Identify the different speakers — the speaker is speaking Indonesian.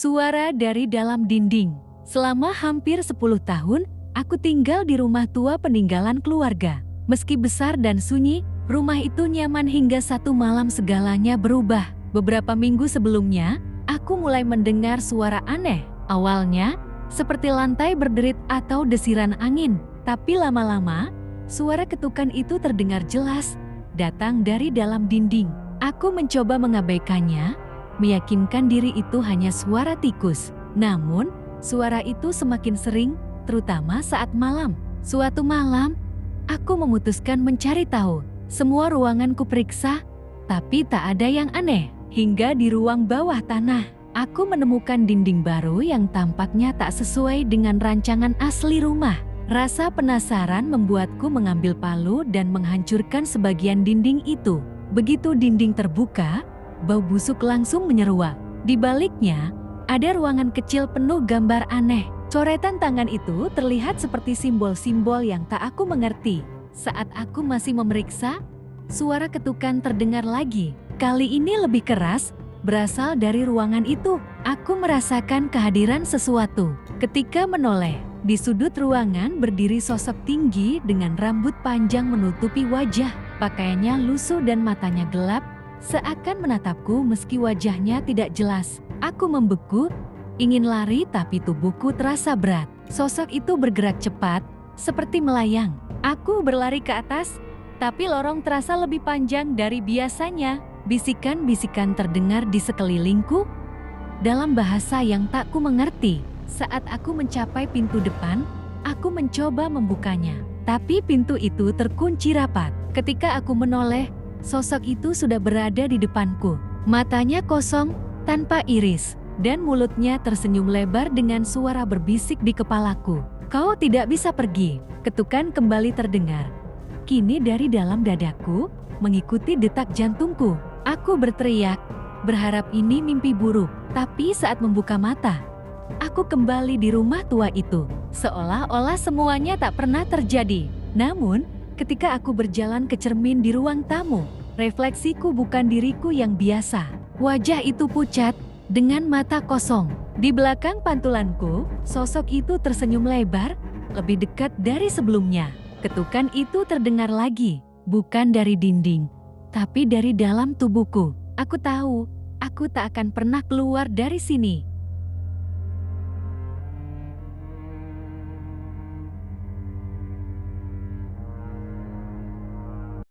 Speaker 1: Suara dari dalam dinding. Selama hampir 10 tahun, aku tinggal di rumah tua peninggalan keluarga. Meski besar dan sunyi, rumah itu nyaman hingga satu malam segalanya berubah. Beberapa minggu sebelumnya, aku mulai mendengar suara aneh. Awalnya, seperti lantai berderit atau desiran angin. Tapi lama-lama, suara ketukan itu terdengar jelas, datang dari dalam dinding. Aku mencoba mengabaikannya, meyakinkan diri itu hanya suara tikus. Namun, suara itu semakin sering, terutama saat malam. Suatu malam, aku memutuskan mencari tahu. Semua ruangan kuperiksa, tapi tak ada yang aneh. Hingga di ruang bawah tanah, aku menemukan dinding baru yang tampaknya tak sesuai dengan rancangan asli rumah. Rasa penasaran membuatku mengambil palu dan menghancurkan sebagian dinding itu. Begitu dinding terbuka, bau busuk langsung menyeruak. Di baliknya, ada ruangan kecil penuh gambar aneh. Coretan tangan itu terlihat seperti simbol-simbol yang tak aku mengerti. Saat aku masih memeriksa, suara ketukan terdengar lagi. Kali ini lebih keras, berasal dari ruangan itu. Aku merasakan kehadiran sesuatu. Ketika menoleh, di sudut ruangan berdiri sosok tinggi dengan rambut panjang menutupi wajah. Pakaiannya lusuh dan matanya gelap, seakan menatapku meski wajahnya tidak jelas. Aku membeku, ingin lari tapi tubuhku terasa berat. Sosok itu bergerak cepat, seperti melayang. Aku berlari ke atas, tapi lorong terasa lebih panjang dari biasanya. Bisikan-bisikan terdengar di sekelilingku, dalam bahasa yang tak ku mengerti. Saat aku mencapai pintu depan, aku mencoba membukanya. Tapi pintu itu terkunci rapat. Ketika aku menoleh, sosok itu sudah berada di depanku. Matanya kosong, tanpa iris, dan mulutnya tersenyum lebar dengan suara berbisik di kepalaku. "Kau tidak bisa pergi." Ketukan kembali terdengar. Kini dari dalam dadaku, mengikuti detak jantungku. Aku berteriak, berharap ini mimpi buruk. Tapi saat membuka mata, aku kembali di rumah tua itu. Seolah-olah semuanya tak pernah terjadi. Namun, ketika aku berjalan ke cermin di ruang tamu, refleksiku bukan diriku yang biasa. Wajah itu pucat, dengan mata kosong. Di belakang pantulanku, sosok itu tersenyum lebar, lebih dekat dari sebelumnya. Ketukan itu terdengar lagi, bukan dari dinding, tapi dari dalam tubuhku. Aku tahu, aku tak akan pernah keluar dari sini.